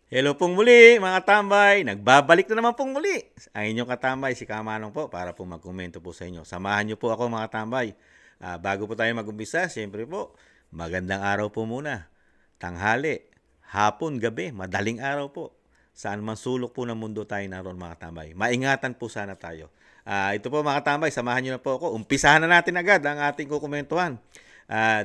Hello pong muli mga tambay, nagbabalik na naman pong muli ang inyong katambay, si Kamanong po para po magkomento po sa inyo. Samahan niyo po ako mga tambay. Bago po tayo mag-umpisa, siyempre po, magandang araw po muna. Tanghali, hapon, gabi, madaling araw po. Saan man sulok po ng mundo tayo naroon mga tambay. Maingatan po sana tayo. Ito po mga tambay, samahan niyo na po ako. Umpisahan na natin agad ang ating kukomentuhan.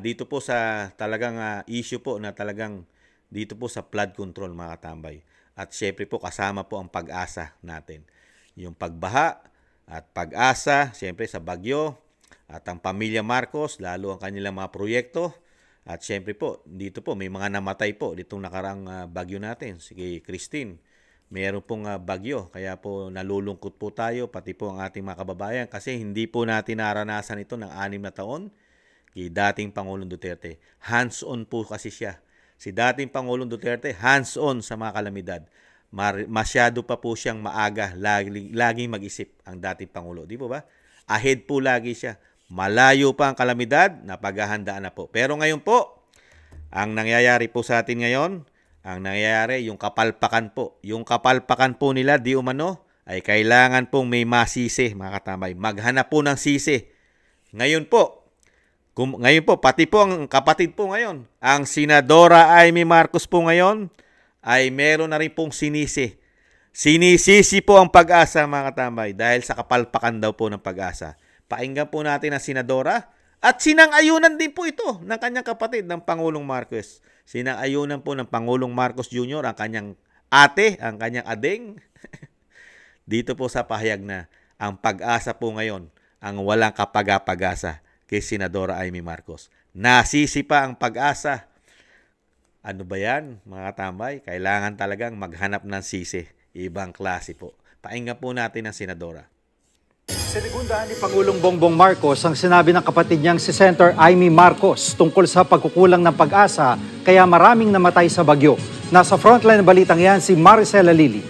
Dito po sa talagang issue po na talagang dito po sa flood control mga katambay. At syempre po kasama po ang pag-asa natin. Yung pagbaha at pag-asa, syempre sa bagyo at ang pamilya Marcos, lalo ang kanilang mga proyekto. At syempre po, dito po may mga namatay po ditong nakarang bagyo natin, si Christine. Mayroon pong bagyo, kaya po nalulungkot po tayo, pati po ang ating mga kababayan kasi hindi po natin naranasan ito ng 6 na taon kay dating Pangulong Duterte. Hands-on po kasi siya. Si dating Pangulong Duterte, hands-on sa mga kalamidad. Masyado pa po siyang maaga, laging mag-isip ang dating Pangulo. Di po ba? Ahead po lagi siya. Malayo pa ang kalamidad, napaghahandaan na po. Pero ngayon po, ang nangyayari po sa atin ngayon, ang nangyayari, yung kapalpakan po. Yung kapalpakan po nila, di umano, ay kailangan pong may masisi, mga katambay. Maghanap po ng sisi. Ngayon po, pati po ang kapatid po ngayon, ang Senadora Amy Marcos po ngayon, ay meron na rin pong sinisi. Sinisisi po ang pag-asa mga katambay dahil sa kapalpakan daw po ng pag-asa. Pakinggan po natin ang Senadora at sinang-ayunan din po ito ng kanyang kapatid ng Pangulong Marcos. Sinang-ayunan po ng Pangulong Marcos Jr. ang kanyang ate, ang kanyang ading. Dito po sa pahayag na ang pag-asa po ngayon ang walang kapag-pag-asa kay Senadora Amy Marcos. Nasisi pa ang pag-asa. Ano ba yan, mga tambay? Kailangan talagang maghanap ng sisi. Ibang klase po. Pakinggan po natin ang Senadora. Sinigundaan ni Pangulong Bongbong Marcos ang sinabi ng kapatid niyang si Senator Amy Marcos tungkol sa pagkukulang ng pag-asa kaya maraming namatay sa bagyo. Nasa frontline ng balitang yan si Maricela Lili.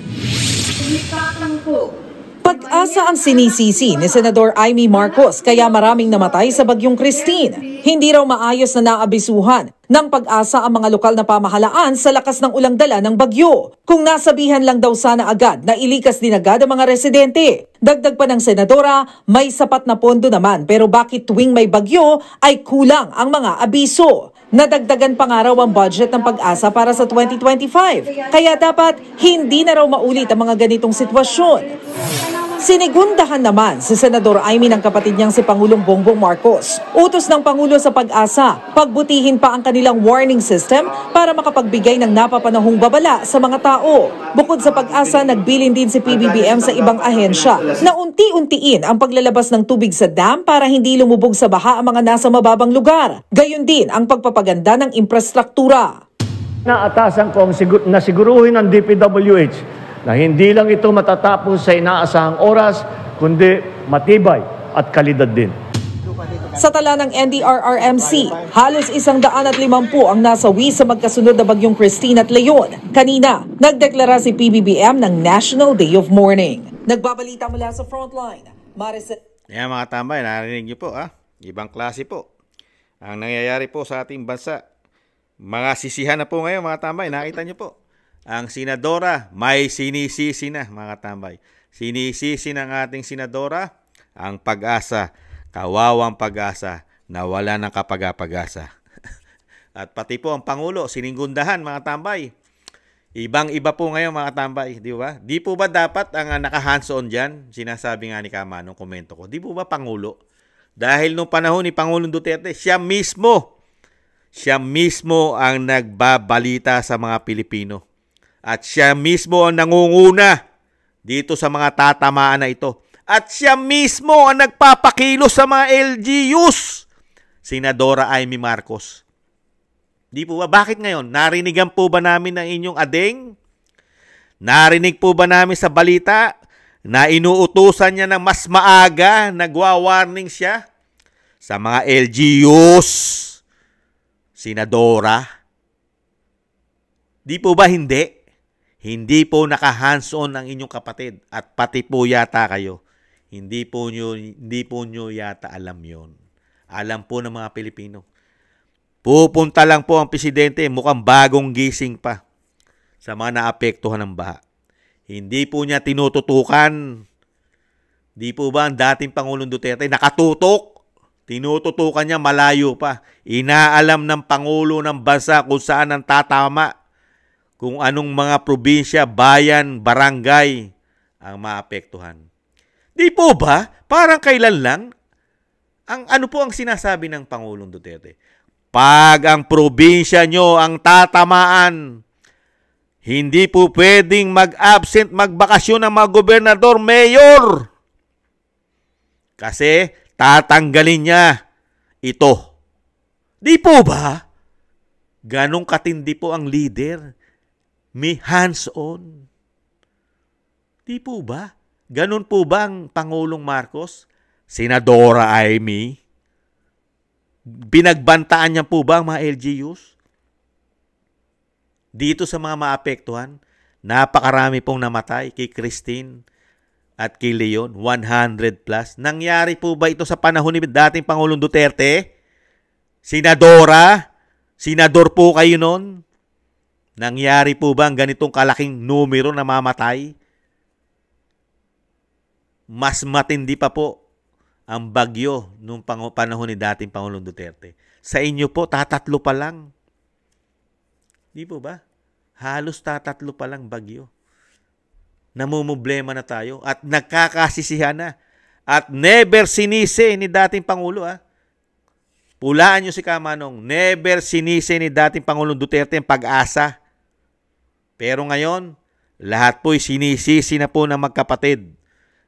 Pag-asa ang sinisisi ni Senador Amy Marcos kaya maraming namatay sa bagyong Christine. Hindi raw maayos na naabisuhan ng pag-asa ang mga lokal na pamahalaan sa lakas ng ulang dala ng bagyo. Kung nasabihan lang daw sana agad na ilikas din agad ang mga residente. Dagdag pa ng senadora, may sapat na pondo naman pero bakit tuwing may bagyo ay kulang ang mga abiso? Nadagdagan pa nga raw ang budget ng pag-asa para sa 2025. Kaya dapat hindi na raw maulit ang mga ganitong sitwasyon. Sinigundahan naman si Senador Amy ng kapatid niyang si Pangulong Bongbong Marcos. Utos ng Pangulo sa pag-asa, pagbutihin pa ang kanilang warning system para makapagbigay ng napapanahong babala sa mga tao. Bukod sa pag-asa, nagbilin din si PBBM sa ibang ahensya na unti-untiin ang paglalabas ng tubig sa dam para hindi lumubog sa baha ang mga nasa mababang lugar. Gayon din ang pagpapaganda ng infrastruktura. Naatasan ko na siguruhin ng DPWH na hindi lang ito matatapos sa inaasahang oras, kundi matibay at kalidad din. Sa tala ng NDRRMC, halos 150 ang nasawi sa magkasunod na bagyong Christine at Leon. Kanina, nagdeklara si PBBM ng National Day of Mourning. Nagbabalita mula sa Frontline, Maricela. Yan mga tambay, narinig niyo po ibang klase po. Ang nangyayari po sa ating bansa, mga sisihan na po ngayon mga tambay, nakita niyo po. Ang senadora, may sinisisi na mga tambay. Sinisisi ng ating senadora ang pag-asa, kawawang pag-asa na wala ng kapag-pag-asa. At pati po ang Pangulo, siningundahan mga tambay. Ibang-iba po ngayon mga tambay, di ba? Di po ba dapat ang naka-hands-on dyan? Sinasabi nga ni Kama nung komento ko. Di po ba Pangulo? Dahil nung panahon ni Pangulong Duterte, siya mismo ang nagbabalita sa mga Pilipino. At siya mismo ang nangunguna dito sa mga tatamaan na ito. At siya mismo ang nagpapakilo sa mga LGUs. Senadora Amy Marcos. Di po ba? Bakit ngayon? Narinigan po ba namin ng inyong adeng? Narinig po ba namin sa balita na inuutusan niya ng mas maaga, nagwa-warning siya sa mga LGUs? Senadora? Di po ba hindi? Hindi po naka-hands-on ang inyong kapatid at pati po yata kayo. Hindi po nyo yata alam yon. Alam po ng mga Pilipino. Pupunta lang po ang presidente, mukhang bagong gising pa. sa mga naapektuhan ng baha. Hindi po niya tinututukan. Di po ba ang dating Pangulong Duterte nakatutok? Tinututukan niya malayo pa. Inaalam ng Pangulo ng bansa kung saan ang tatama. Kung anong mga probinsya, bayan, barangay ang maapektuhan. Di po ba? Parang kailan lang? Ano po ang sinasabi ng Pangulong Duterte? Pag ang probinsya nyo ang tatamaan, hindi po pwedeng mag-absent, magbakasyon ng mga gobernador, mayor. Kasi tatanggalin niya ito. Di po ba? Ganong katindi po ang leader. May hands-on. Di po ba? Ganon po ba ang Pangulong Marcos? Senadora Amy? Binagbantaan niya po ba ang mga LGUs? Dito sa mga maapektuhan, napakarami pong namatay kay Christine at kay Leon, 100 plus. Nangyari po ba ito sa panahon ni dating Pangulong Duterte? Senadora? Senador po kayo noon? Nangyari po ba ang ganitong kalaking numero na mamatay? Mas matindi pa po ang bagyo nung panahon ni dating Pangulong Duterte. Sa inyo po, tatatlo pa lang. Di po ba? Halos tatatlo pa lang bagyo. Namumblema na tayo at nagkakasisihan na. At never sinisi ni dating Pangulo. Pulaan nyo si Kamanong. Never sinisi ni dating Pangulong Duterte ang pag-asa. Pero ngayon, lahat po'y sinisisi na po ng magkapatid.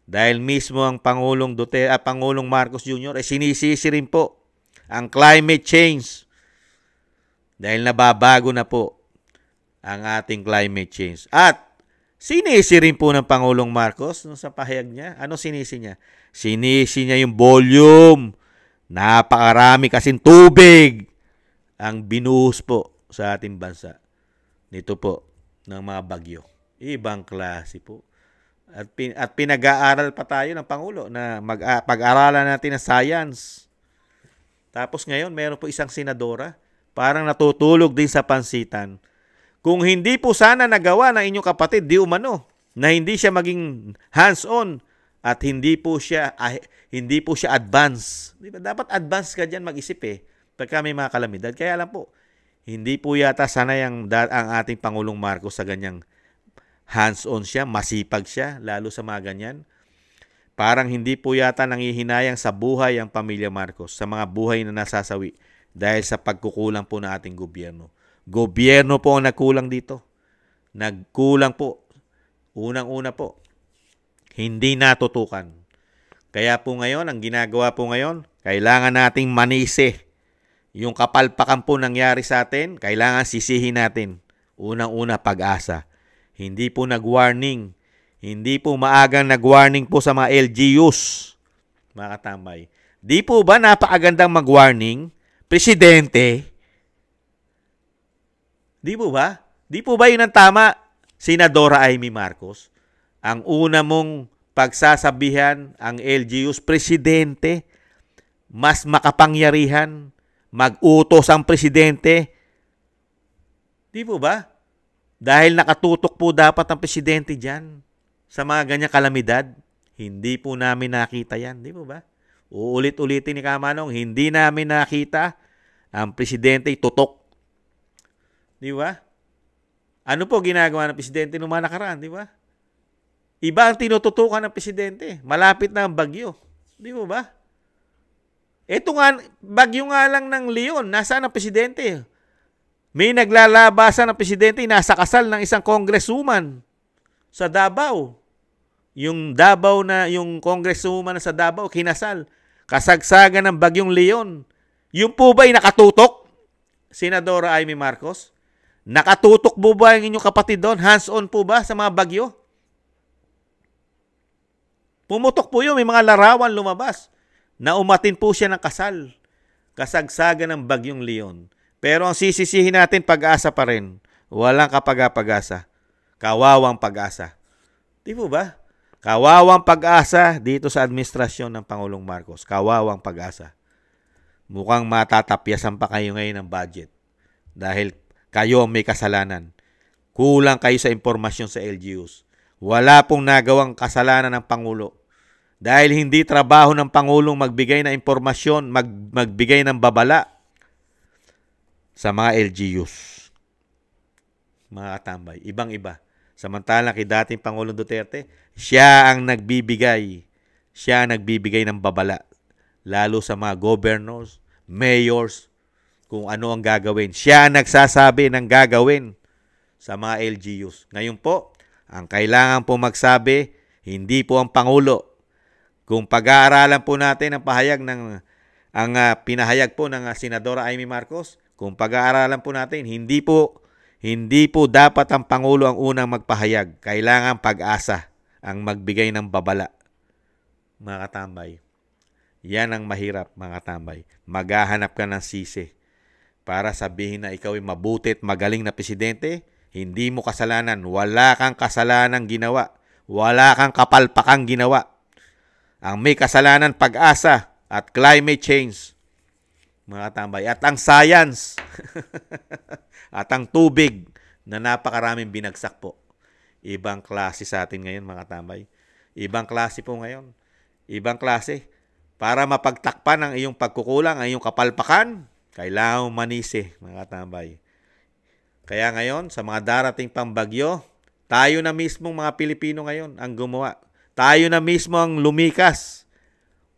Dahil mismo ang Pangulong Duterte at Pangulong Marcos Jr. ay sinisisi rin po ang climate change. Dahil nababago na po ang ating climate change. At sinisi rin po ng Pangulong Marcos sa pahayag niya. Ano sinisi niya? Sinisi niya yung volume. Napakarami kasing tubig ang binuhos po sa ating bansa. Nito po ng mga bagyo. Ibang klase po. At pinag-aaral pa tayo ng Pangulo na pag-aralan natin ng science. Tapos ngayon, meron po isang senadora, parang natutulog din sa pansitan. Kung hindi po sana nagawa ng inyong kapatid, di umano, na hindi siya maging hands-on at hindi po siya advance. Di ba? Dapat advance ka dyan mag-isip pagka may mga kalamidad. Kaya alam po, hindi po yata sanay ang ating Pangulong Marcos sa ganyang hands-on siya, masipag siya, lalo sa mga ganyan. Parang hindi po yata nangihinayang sa buhay ang pamilya Marcos, sa mga buhay na nasasawi dahil sa pagkukulang po ng ating gobyerno. Gobyerno po ang nagkulang dito. Nagkulang po. Unang-una po, hindi natutukan. Kaya po ngayon, ang ginagawa po ngayon, kailangan nating manisi. Yung kapalpakan po nangyari sa atin, kailangan sisihin natin. Unang-una, pag-asa. Hindi po nag-warning. Hindi po maagang nag-warning po sa mga LGUs. Mga katambay. Di po ba napakagandang mag-warning? Presidente? Di po ba? Di po ba yun ang tama? Senadora Amy Marcos. Ang una mong pagsasabihan ang LGUs, Presidente, mas makapangyarihan, mag-utos ang Presidente. Di po ba? Dahil nakatutok po dapat ang Presidente dyan sa mga ganyang kalamidad. Hindi po namin nakita yan. Di po ba? Uulit-ulitin ni Kamanong, hindi namin nakita ang Presidente tutok. Di ba? Ano po ginagawa ng Presidente nung mga nakaraan? Di ba? Iba ang tinututukan ng Presidente. Malapit na ang bagyo. Di po ba? Ito nga, bagyo nga lang ng Leon. Nasaan ang Presidente? May naglalabasan ng Presidente, nasa kasal ng isang congresswoman sa Davao. Yung congresswoman sa Davao, kinasal. Kasagsagan ng bagyong Leon. Yung po ba'y nakatutok? Senadora Amy Marcos? Nakatutok po ba ang inyong kapatid doon? Hands-on po ba sa mga bagyo? Pumutok po yun. May mga larawan lumabas na umatin po siya ng kasal. Kasagsagan ng bagyong Leon. Pero ang sisisihin natin, pag-asa pa rin. Walang kapag-pag-asa. Kawawang pag-asa. Di po ba? Kawawang pag-asa dito sa administrasyon ng Pangulong Marcos. Kawawang pag-asa. Mukhang matatapyasan pa kayo ngayon ng budget. Dahil kayo may kasalanan. Kulang kayo sa impormasyon sa LGUs. Wala pong nagawang kasalanan ng Pangulo. Dahil hindi trabaho ng Pangulong magbigay ng impormasyon, magbigay ng babala sa mga LGUs. Mga katambay, ibang-iba. Samantalang kay dating Pangulong Duterte, siya ang nagbibigay ng babala. Lalo sa mga governors, mayors, kung ano ang gagawin. Siya ang nagsasabi ng gagawin sa mga LGUs. Ngayon po, ang kailangan po magsabi, hindi po ang Pangulo. Kung pag-aaralan po natin ang pinahayag po ng Senadora Amy Marcos, kung pag-aaralan po natin, hindi po dapat ang Pangulo ang unang magpahayag. Kailangan Pag-asa ang magbigay ng babala. Mga katambay, yan ang mahirap, mga katambay. Maghahanap ka ng sisi para sabihin na ikaw ay mabuti at magaling na presidente. Hindi mo kasalanan. Wala kang kasalanang ginawa. Wala kang kapalpakang ginawa. Ang may kasalanan, Pag-asa at climate change. Mga katambay. At ang science. At ang tubig na napakaraming binagsak po. Ibang klase sa atin ngayon, mga katambay. Ibang klase po ngayon. Ibang klase. Para mapagtakpan ang iyong pagkukulang, ang iyong kapalpakan, kailangan manisi, mga katambay. Kaya ngayon, sa mga darating pang bagyo, tayo na mismo mga Pilipino ngayon ang gumawa. Tayo na mismo ang lumikas.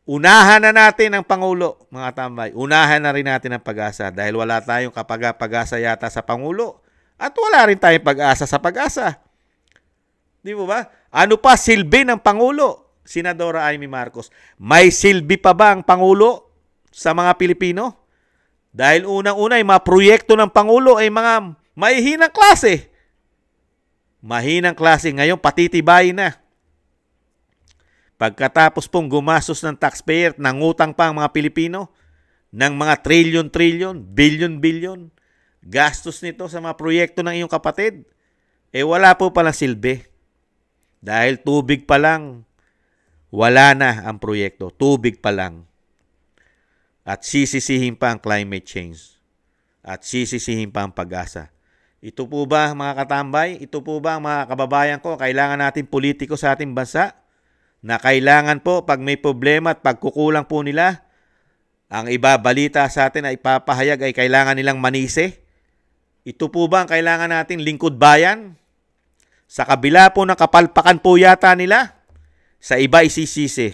Unahan na natin ang Pangulo, mga katambay. Unahan na rin natin ang Pag-asa dahil wala tayong Pag-asa yata sa Pangulo at wala rin tayong Pag-asa sa Pag-asa. Di mo ba? Ano pa silbi ng Pangulo? Senadora Amy Marcos. May silbi pa ba ang Pangulo sa mga Pilipino? Dahil unang-una ay mga proyekto ng Pangulo ay mga mahihinang klase. Mahinang klase ngayon, patitibayin na. Pagkatapos pong gumastos ng taxpayer, nangutang pa ang mga Pilipino ng mga trilyon-trilyon, bilyon-bilyon, gastos nito sa mga proyekto ng iyong kapatid, wala po palang silbi. Dahil tubig pa lang, wala na ang proyekto. Tubig pa lang. At sisisihin pa ang climate change. At sisisihin pa ang Pag-asa. Ito po ba, mga katambay? Ito po ba, mga kababayan ko, kailangan natin politiko sa ating bansa? Na kailangan po, pag may problema at pagkukulang po nila, ang ibabalita sa atin na ipapahayag ay kailangan nilang manisi? Ito po ba ang kailangan natin lingkod bayan? Sa kabila po ng kapalpakan po yata nila, sa iba isisisi.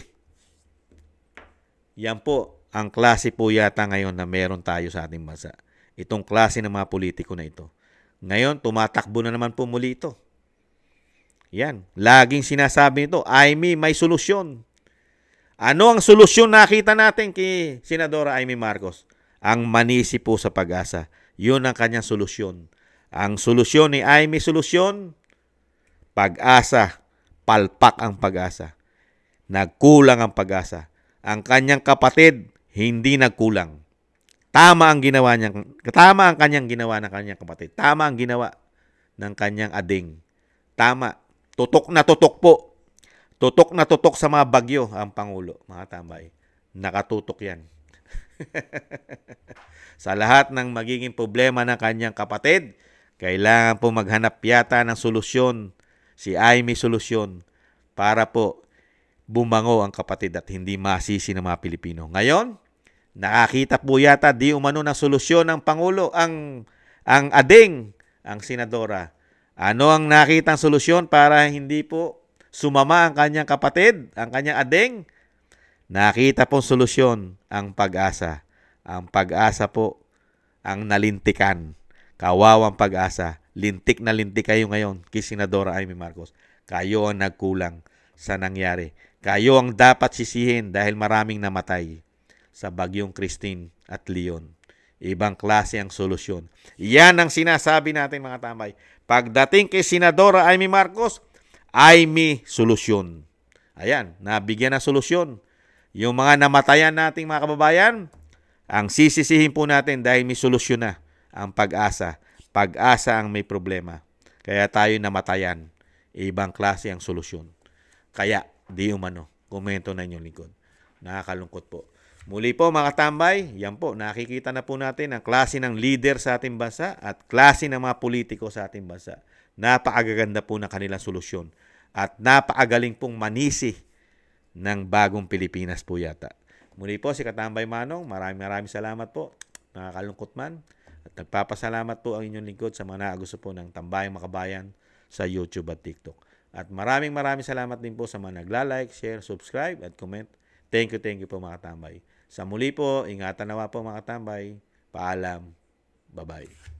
Yan po ang klase po yata ngayon na meron tayo sa ating bansa. Itong klase ng mga politiko na ito. Ngayon, tumatakbo na naman po muli ito. Yan. Laging sinasabi nito, Amy, may solusyon. Ano ang solusyon nakita natin kay Senadora Amy Marcos? Ang manisi po sa Pag-asa. Yun ang kanyang solusyon. Ang solusyon ni Amy, Pag-asa. Palpak ang Pag-asa. Nagkulang ang Pag-asa. Ang kanyang kapatid, hindi nagkulang. Tama ang kanyang ginawa ng kanyang kapatid. Tama ang ginawa ng kanyang ading. Tama. Tutok na tutok po. Tutok na tutok sa mga bagyo ang Pangulo, mga tambay. Nakatutok yan. Sa lahat ng magiging problema ng kanyang kapatid, kailangan po maghanap yata ng solusyon. Si Amy solusyon para po bumango ang kapatid at hindi masisi ng mga Pilipino. Ngayon, nakakita po yata di umano ng solusyon ng Pangulo, ang ading, ang senadora. Ano ang nakitang solusyon para hindi po sumama ang kanyang kapatid, ang kanyang ading? Nakita pong solusyon ang Pag-asa. Ang Pag-asa po ang nalintikan. Kawawang Pag-asa. Lintik na lintik kayo ngayon kay Senadora Amy Marcos. Kayo ang nagkulang sa nangyari. Kayo ang dapat sisihin dahil maraming namatay sa bagyong Christine at Leon. Ibang klase ang solusyon. Yan ang sinasabi natin, mga tambay. Pagdating kay Senadora Amy Marcos, Amy solusyon. Ayan, nabigyan ng solusyon. Yung mga namatayan nating mga kababayan, ang sisisihin po natin dahil may solusyon na ang Pag-asa. Pag-asa ang may problema. Kaya tayo namatayan. Ibang klase ang solusyon. Kaya, di umano, komento na inyong lingkod. Nakakalungkot po. Muli po, mga tambay, yan po, nakikita na po natin ang klase ng leader sa ating bansa at klase ng mga politiko sa ating bansa. Napakaganda po ng kanilang solusyon. At napakagaling pong manisi ng bagong Pilipinas po yata. Muli po si Katambay Manong, maraming salamat po. Nakakalungkot man. At nagpapasalamat po ang inyong lingkod sa mga gusto po ng Tambayang Makabayan sa YouTube at TikTok. At maraming salamat din po sa mga nagla-like, share, subscribe, at comment. Thank you po mga Tambay. Sa muli po, ingatan nawa po mga Tambay. Paalam. Bye-bye.